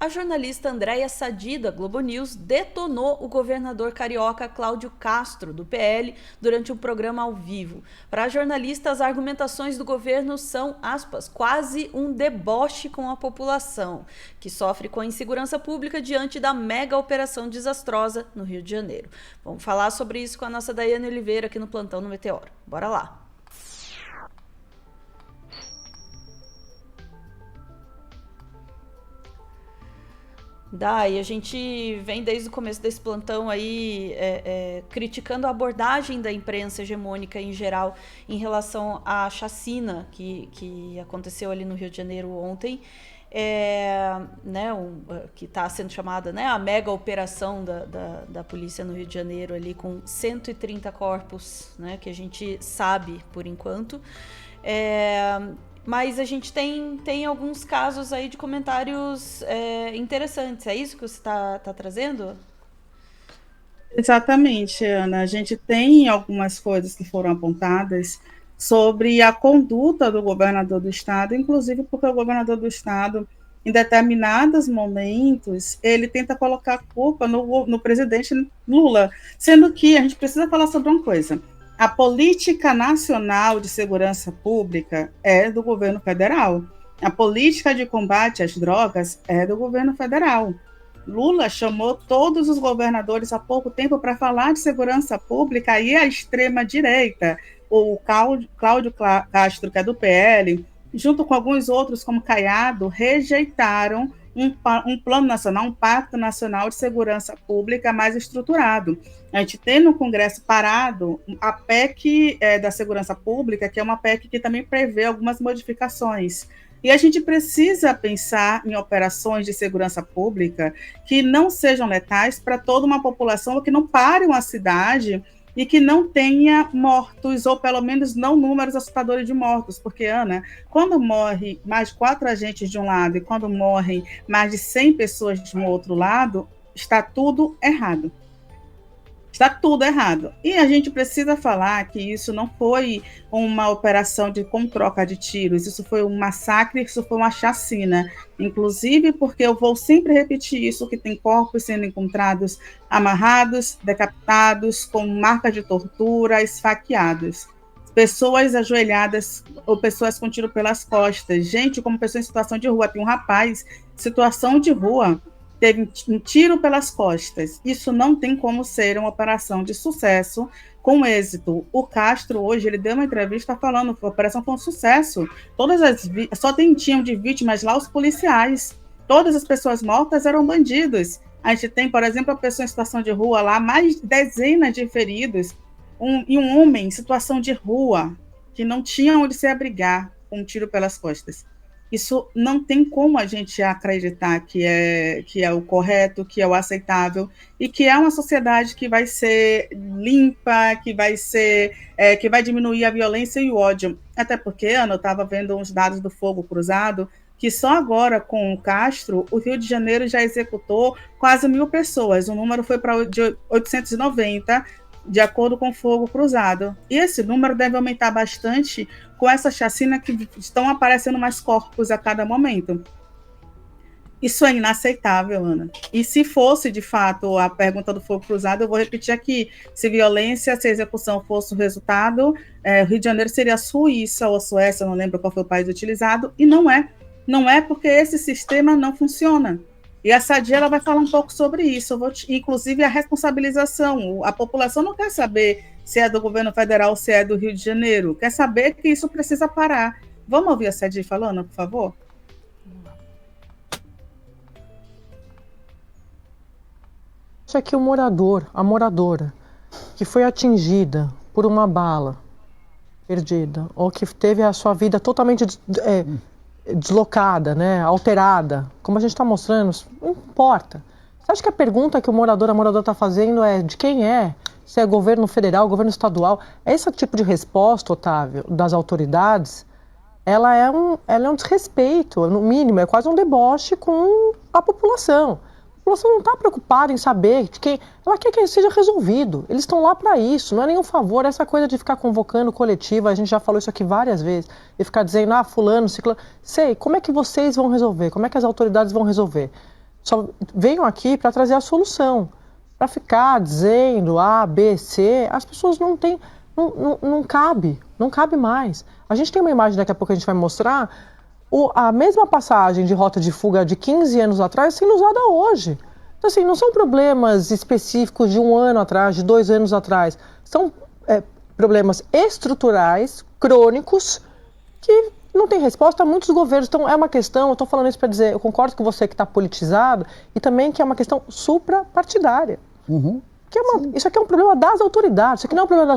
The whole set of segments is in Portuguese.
A jornalista Andréia Sadi, da Globo News, detonou o governador carioca Cláudio Castro, do PL, durante um programa ao vivo. Para a jornalista, as argumentações do governo são, aspas, quase um deboche com a população, que sofre com a insegurança pública diante da mega operação desastrosa no Rio de Janeiro. Vamos falar sobre isso com a nossa Daiane Oliveira aqui no Plantão no Meteoro. Bora lá! E a gente vem desde o começo desse plantão aí criticando a abordagem da imprensa hegemônica em geral em relação à chacina que aconteceu ali no Rio de Janeiro ontem, que está sendo chamada, né, a mega operação da polícia no Rio de Janeiro ali com 130 corpos, né, que a gente sabe por enquanto. Mas a gente tem alguns casos aí de comentários interessantes. É isso que você está trazendo? Exatamente, Ana. A gente tem algumas coisas que foram apontadas sobre a conduta do governador do estado, inclusive porque o governador do estado, em determinados momentos, ele tenta colocar a culpa no presidente Lula, sendo que a gente precisa falar sobre uma coisa. A política nacional de segurança pública é do governo federal. A política de combate às drogas é do governo federal. Lula chamou todos os governadores há pouco tempo para falar de segurança pública e a extrema-direita, o Cláudio Castro, que é do PL, junto com alguns outros, como Caiado, rejeitaram um plano nacional, um pacto nacional de segurança pública mais estruturado. A gente tem no Congresso parado a PEC da segurança pública, que é uma PEC que também prevê algumas modificações. E a gente precisa pensar em operações de segurança pública que não sejam letais para toda uma população, que não pare uma cidade e que não tenha mortos, ou pelo menos não números assustadores de mortos, porque, Ana, quando morre mais de 4 agentes de um lado e quando morrem mais de 100 pessoas de um outro lado, está tudo errado. Está tudo errado. E a gente precisa falar que isso não foi uma operação com troca de tiros, isso foi um massacre, isso foi uma chacina. Inclusive porque eu vou sempre repetir isso, que tem corpos sendo encontrados amarrados, decapitados, com marcas de tortura, esfaqueados. Pessoas ajoelhadas ou pessoas com tiro pelas costas. Gente, como pessoa em situação de rua. Tem um rapaz em situação de rua, teve um tiro pelas costas. Isso não tem como ser uma operação de sucesso com êxito. O Castro, hoje, ele deu uma entrevista falando que a operação foi um sucesso. Só tinham de vítimas lá os policiais. Todas as pessoas mortas eram bandidos. A gente tem, por exemplo, a pessoa em situação de rua lá, mais de dezenas de feridos, e um homem em situação de rua, que não tinha onde se abrigar, com um tiro pelas costas. Isso não tem como a gente acreditar que é o correto, que é o aceitável, e que é uma sociedade que vai ser limpa, que vai diminuir a violência e o ódio. Até porque, Ana, eu estava vendo uns dados do Fogo Cruzado, que só agora, com o Castro, o Rio de Janeiro já executou quase 1.000 pessoas. O número foi para 890, de acordo com o Fogo Cruzado. E esse número deve aumentar bastante com essa chacina, que estão aparecendo mais corpos a cada momento. Isso é inaceitável, Ana. E se fosse, de fato, a pergunta do Fogo Cruzado, eu vou repetir aqui, se violência, se execução fosse o resultado, o Rio de Janeiro seria a Suíça ou a Suécia, não lembro qual foi o país utilizado, e não é. Não é porque esse sistema não funciona. E a Sadi, ela vai falar um pouco sobre isso, inclusive a responsabilização. A população não quer saber se é do governo federal ou se é do Rio de Janeiro, quer saber que isso precisa parar. Vamos ouvir a Sadi falando, por favor? Isso aqui, a moradora, que foi atingida por uma bala perdida, ou que teve a sua vida totalmente deslocada, né, alterada, como a gente está mostrando, não importa. Você acha que a pergunta que a moradora está fazendo é de quem é? Se é governo federal, governo estadual? Esse tipo de resposta, Otávio, das autoridades, ela é um desrespeito, no mínimo, é quase um deboche com a população. A população não está preocupada em saber de quem. Ela quer que seja resolvido. Eles estão lá para isso, não é nenhum favor. Essa coisa de ficar convocando coletiva, a gente já falou isso aqui várias vezes, e ficar dizendo, fulano, ciclano. Sei, como é que vocês vão resolver? Como é que as autoridades vão resolver? só venham aqui para trazer a solução. Para ficar dizendo A, B, C, as pessoas não têm, não cabe mais. A gente tem uma imagem, daqui a pouco a gente vai mostrar, a mesma passagem de rota de fuga de 15 anos atrás sendo usada hoje. Então, assim, não são problemas específicos de 1 ano atrás, de 2 anos atrás. São problemas estruturais, crônicos, que não tem resposta a muitos governos. Então, é uma questão, eu estou falando isso para dizer, eu concordo com você que está politizado, e também que é uma questão suprapartidária. Isso aqui é um problema das autoridades, isso aqui não é um problema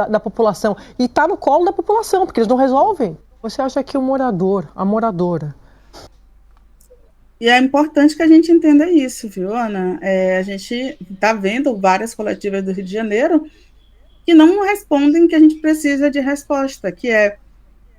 da população. E está no colo da população, porque eles não resolvem. Você acha que o morador, a moradora... E é importante que a gente entenda isso, viu, Ana? A gente está vendo várias coletivas do Rio de Janeiro que não respondem que a gente precisa de resposta, que é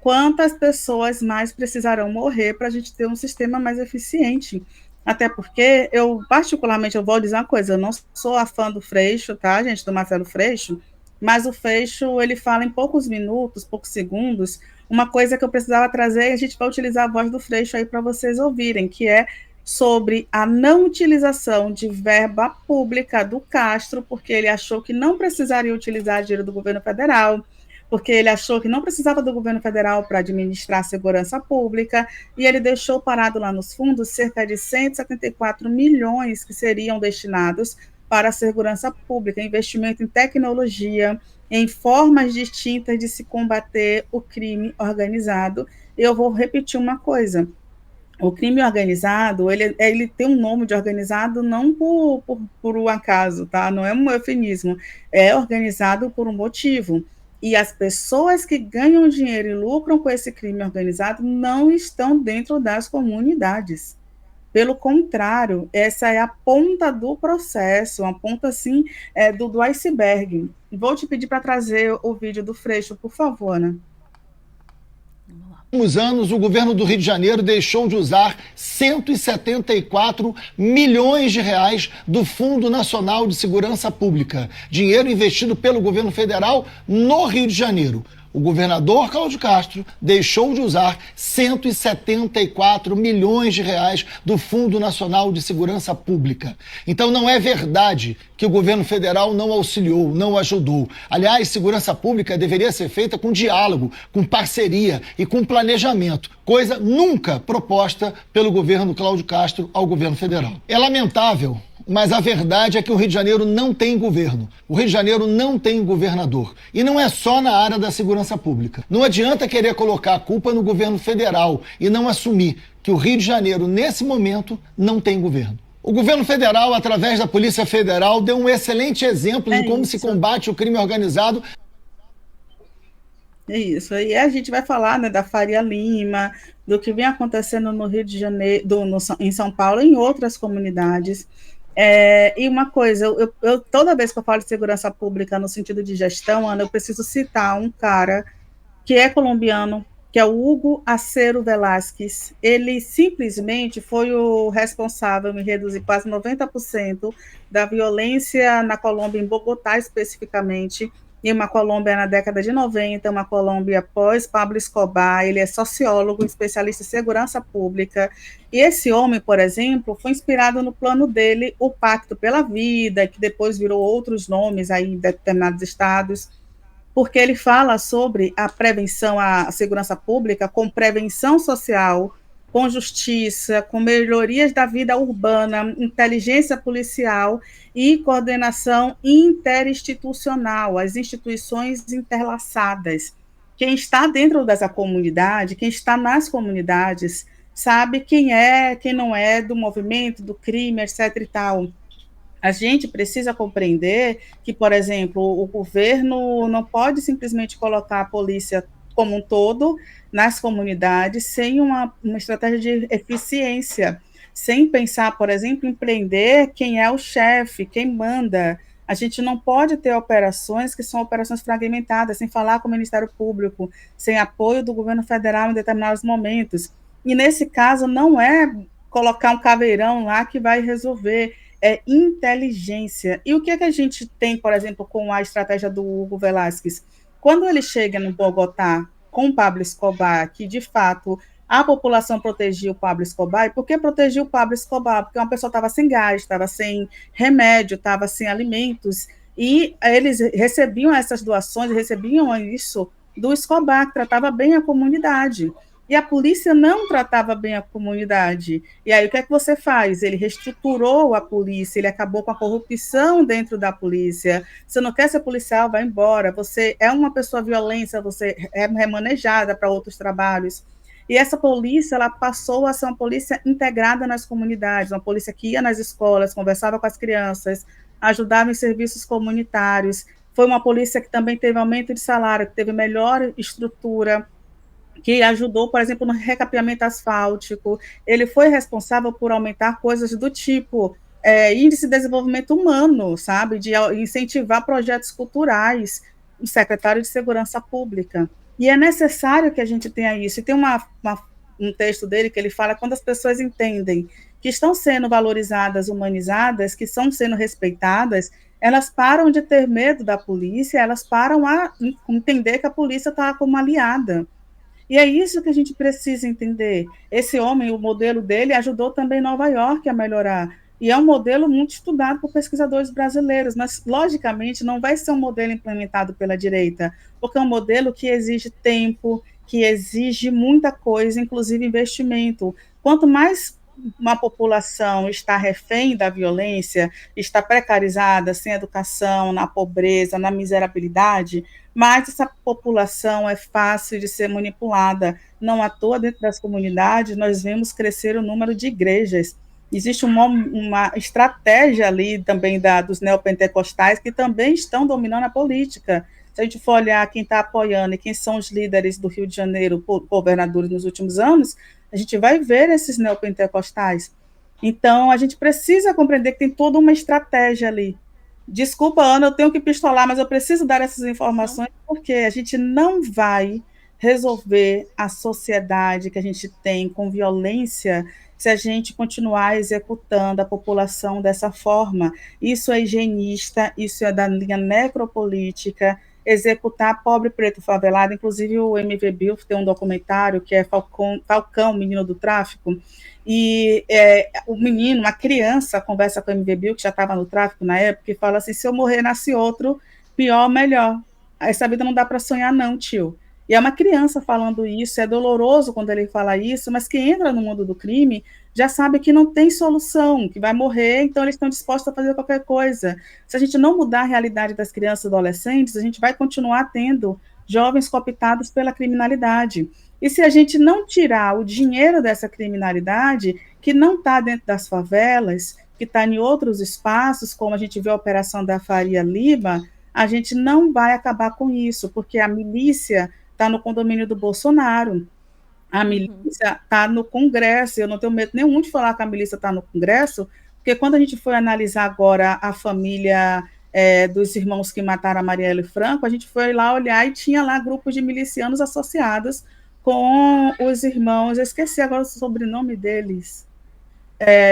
quantas pessoas mais precisarão morrer para a gente ter um sistema mais eficiente. Até porque eu, particularmente, eu vou dizer uma coisa, eu não sou a fã do Freixo, tá, gente, do Marcelo Freixo, mas o Freixo, ele fala em poucos minutos, poucos segundos, uma coisa que eu precisava trazer, e a gente vai utilizar a voz do Freixo aí para vocês ouvirem, que é sobre a não utilização de verba pública do Castro, porque ele achou que não precisaria utilizar dinheiro do governo federal, porque ele achou que não precisava do governo federal para administrar a segurança pública, e ele deixou parado lá nos fundos cerca de 174 milhões que seriam destinados para a segurança pública, investimento em tecnologia, em formas distintas de se combater o crime organizado. Eu vou repetir uma coisa, o crime organizado, ele tem um nome de organizado não por um acaso, tá? Não é um eufemismo, é organizado por um motivo. E as pessoas que ganham dinheiro e lucram com esse crime organizado não estão dentro das comunidades. Pelo contrário, essa é a ponta do processo, uma ponta, assim, do iceberg. Vou te pedir para trazer o vídeo do Freixo, por favor, Ana. Nos anos, o governo do Rio de Janeiro deixou de usar 174 milhões de reais do Fundo Nacional de Segurança Pública, dinheiro investido pelo governo federal no Rio de Janeiro. O governador Cláudio Castro deixou de usar 174 milhões de reais do Fundo Nacional de Segurança Pública. Então não é verdade que o governo federal não auxiliou, não ajudou. Aliás, segurança pública deveria ser feita com diálogo, com parceria e com planejamento, coisa nunca proposta pelo governo Cláudio Castro ao governo federal. É lamentável, mas a verdade é que o Rio de Janeiro não tem governo. O Rio de Janeiro não tem governador. E não é só na área da segurança pública. Não adianta querer colocar a culpa no governo federal e não assumir que o Rio de Janeiro, nesse momento, não tem governo. O governo federal, através da Polícia Federal, deu um excelente exemplo de como se combate o crime organizado. É isso. Aí a gente vai falar, né, da Faria Lima, do que vem acontecendo no Rio de Janeiro, em São Paulo e em outras comunidades. E uma coisa, eu toda vez que eu falo de segurança pública no sentido de gestão, Ana, eu preciso citar um cara que é colombiano, que é o Hugo Acero Velázquez. Ele simplesmente foi o responsável em reduzir quase 90% da violência na Colômbia, em Bogotá especificamente, em uma Colômbia na década de 90, uma Colômbia pós Pablo Escobar. Ele é sociólogo, especialista em segurança pública, e esse homem, por exemplo, foi inspirado no plano dele, o Pacto pela Vida, que depois virou outros nomes aí em determinados estados, porque ele fala sobre a prevenção, a segurança pública com prevenção social, com justiça, com melhorias da vida urbana, inteligência policial e coordenação interinstitucional, as instituições interlaçadas. Quem está dentro dessa comunidade, quem está nas comunidades, sabe quem é, quem não é do movimento, do crime, etc. e tal. A gente precisa compreender que, por exemplo, o governo não pode simplesmente colocar a polícia como um todo nas comunidades sem uma estratégia de eficiência, sem pensar, por exemplo, em prender quem é o chefe, quem manda. A gente não pode ter operações que são operações fragmentadas, sem falar com o Ministério Público, sem apoio do governo federal em determinados momentos. E, nesse caso, não é colocar um caveirão lá que vai resolver, é inteligência. E o que é que a gente tem, por exemplo, com a estratégia do Hugo Velázquez? Quando ele chega no Bogotá com Pablo Escobar, que de fato A população protegia o Pablo Escobar. E por que protegia o Pablo Escobar? Porque uma pessoa estava sem gás, estava sem remédio, estava sem alimentos, e eles recebiam essas doações, recebiam isso do Escobar, que tratava bem a comunidade. E a polícia não tratava bem a comunidade. E aí o que é que você faz? Ele reestruturou a polícia, ele acabou com a corrupção dentro da polícia. Você não quer ser policial, vai embora. Você é uma pessoa violenta, você é remanejada para outros trabalhos. E essa polícia, ela passou a ser uma polícia integrada nas comunidades, uma polícia que ia nas escolas, conversava com as crianças, ajudava em serviços comunitários. Foi uma polícia que também teve aumento de salário, que teve melhor estrutura, que ajudou, por exemplo, no recapeamento asfáltico. Ele foi responsável por aumentar coisas do tipo índice de desenvolvimento humano, sabe, de incentivar projetos culturais, o secretário de Segurança Pública. E é necessário que a gente tenha isso. E tem um texto dele que ele fala quando as pessoas entendem que estão sendo valorizadas, humanizadas, que estão sendo respeitadas, elas param de ter medo da polícia, elas param a entender que a polícia está como aliada. E é isso que a gente precisa entender. Esse homem, o modelo dele, ajudou também Nova York a melhorar. E é um modelo muito estudado por pesquisadores brasileiros, mas, logicamente, não vai ser um modelo implementado pela direita, porque é um modelo que exige tempo, que exige muita coisa, inclusive investimento. Quanto mais uma população está refém da violência, está precarizada, sem educação, na pobreza, na miserabilidade, mas essa população é fácil de ser manipulada. Não à toa, dentro das comunidades, nós vemos crescer o número de igrejas. Existe uma estratégia ali também dos neopentecostais que também estão dominando a política. Se a gente for olhar quem está apoiando e quem são os líderes do Rio de Janeiro, governadores nos últimos anos, a gente vai ver esses neopentecostais. Então, a gente precisa compreender que tem toda uma estratégia ali. Desculpa, Ana, eu tenho que pistolar, mas eu preciso dar essas informações porque a gente não vai resolver a sociedade que a gente tem com violência se a gente continuar executando a população dessa forma. Isso é higienista, isso é da linha necropolítica, executar pobre preto favelado. Inclusive o MV Bill tem um documentário que é Falcão, Menino do Tráfico, e o menino, uma criança, conversa com o MV Bill, que já estava no tráfico na época, e fala assim, se eu morrer, nasce outro, pior, melhor. Essa vida não dá para sonhar não, tio. E é uma criança falando isso, é doloroso quando ele fala isso, mas quem entra no mundo do crime já sabe que não tem solução, que vai morrer, então eles estão dispostos a fazer qualquer coisa. Se a gente não mudar a realidade das crianças e adolescentes, a gente vai continuar tendo jovens cooptados pela criminalidade. E se a gente não tirar o dinheiro dessa criminalidade, que não está dentro das favelas, que está em outros espaços, como a gente vê a operação da Faria Lima, a gente não vai acabar com isso, porque a milícia está no condomínio do Bolsonaro, a milícia está no Congresso. Eu não tenho medo nenhum de falar que a milícia está no Congresso, porque quando a gente foi analisar agora a família dos irmãos que mataram a Marielle Franco, a gente foi lá olhar e tinha lá grupos de milicianos associados com os irmãos, eu esqueci agora o sobrenome deles,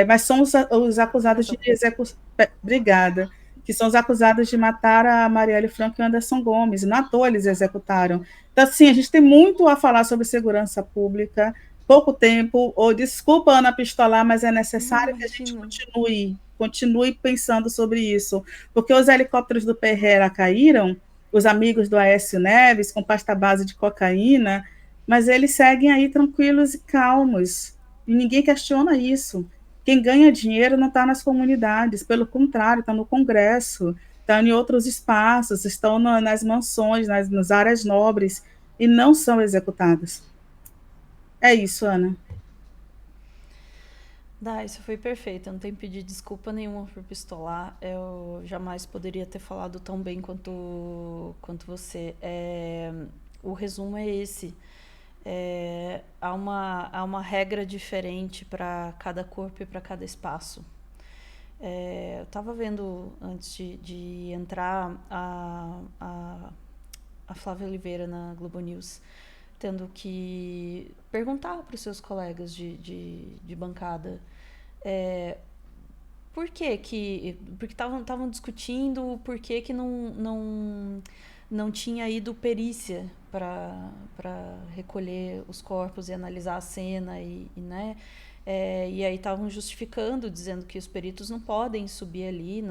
mas são os acusados de execução. Obrigada. Que são os acusados de matar a Marielle Franco e o Anderson Gomes, e não à toa eles executaram. Então, assim, a gente tem muito a falar sobre segurança pública, pouco tempo, desculpa, Ana, pistolar, mas é necessário que a gente continue pensando sobre isso, porque os helicópteros do Pereira caíram, os amigos do Aécio Neves, com pasta base de cocaína, mas eles seguem aí tranquilos e calmos, e ninguém questiona isso. Quem ganha dinheiro não está nas comunidades, pelo contrário, está no Congresso, está em outros espaços, estão nas mansões, nas áreas nobres, e não são executadas. É isso, Ana. Isso foi perfeito. Eu não tenho que pedir desculpa nenhuma por pistolar. Eu jamais poderia ter falado tão bem quanto você. O resumo é esse. Há uma regra diferente para cada corpo e para cada espaço. Eu estava vendo, antes de entrar, a Flávia Oliveira na Globo News, tendo que perguntar para os seus colegas de bancada porque estavam discutindo por que não não tinha ido perícia para recolher os corpos e analisar a cena, né? E aí estavam justificando, dizendo que os peritos não podem subir ali,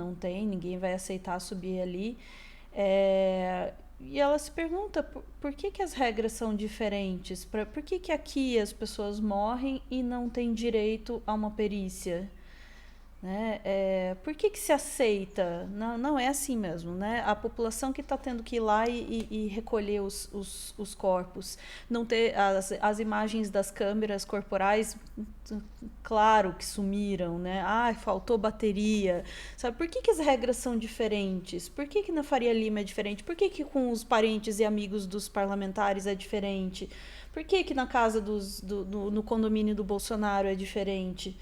ninguém vai aceitar subir ali. E ela se pergunta por que as regras são diferentes? Por que aqui as pessoas morrem e não têm direito a uma perícia? Né? Por que se aceita? Não é assim mesmo, né? A população que está tendo que ir lá e recolher os corpos, não ter as imagens das câmeras corporais, claro que sumiram, né? Faltou bateria, sabe? Por que as regras são diferentes? Por que na Faria Lima é diferente? Por que com os parentes e amigos dos parlamentares é diferente? Por que na casa no condomínio do Bolsonaro é diferente?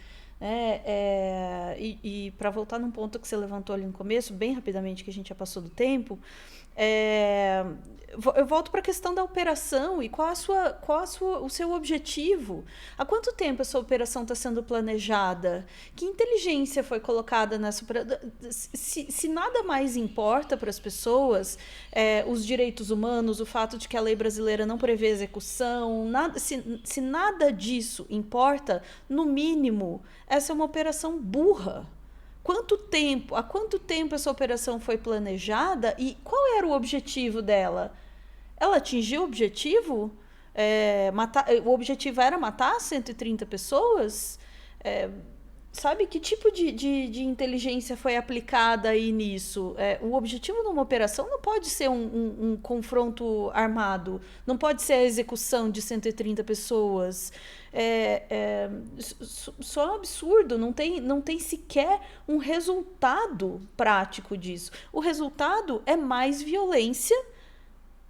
E para voltar num ponto que você levantou ali no começo, bem rapidamente, que a gente já passou do tempo, eu volto para a questão da operação e qual o seu objetivo. Há quanto tempo essa operação está sendo planejada? Que inteligência foi colocada nessa operação? Se nada mais importa para as pessoas, os direitos humanos, o fato de que a lei brasileira não prevê execução, se nada disso importa, no mínimo, essa é uma operação burra. Há quanto tempo essa operação foi planejada e qual era o objetivo dela? Ela atingiu o objetivo? O objetivo era matar 130 pessoas? Sabe que tipo de inteligência foi aplicada aí nisso? O objetivo de uma operação não pode ser um confronto armado, não pode ser a execução de 130 pessoas. Só um absurdo, não tem sequer um resultado prático disso. O resultado é mais violência.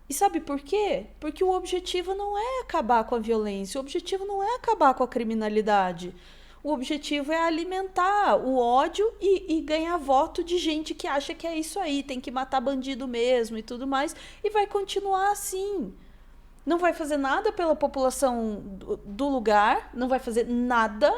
E sabe por quê? Porque o objetivo não é acabar com a violência, o objetivo não é acabar com a criminalidade. O objetivo é alimentar o ódio e ganhar voto de gente que acha que é isso aí, tem que matar bandido mesmo e tudo mais, e vai continuar assim. Não vai fazer nada pela população do lugar, não vai fazer nada,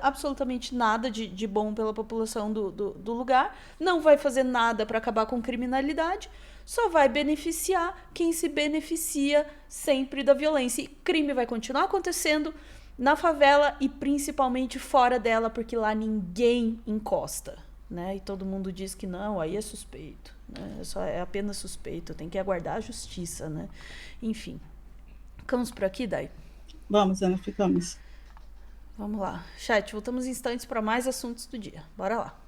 absolutamente nada de bom pela população do lugar, não vai fazer nada para acabar com criminalidade, só vai beneficiar quem se beneficia sempre da violência. E crime vai continuar acontecendo na favela e principalmente fora dela, porque lá ninguém encosta, né? E todo mundo diz que não, aí é suspeito, né? É apenas suspeito, tem que aguardar a justiça, né? Enfim. Ficamos por aqui, Dai? Vamos, Ana, ficamos. Vamos lá. Chat, voltamos em instantes para mais assuntos do dia. Bora lá.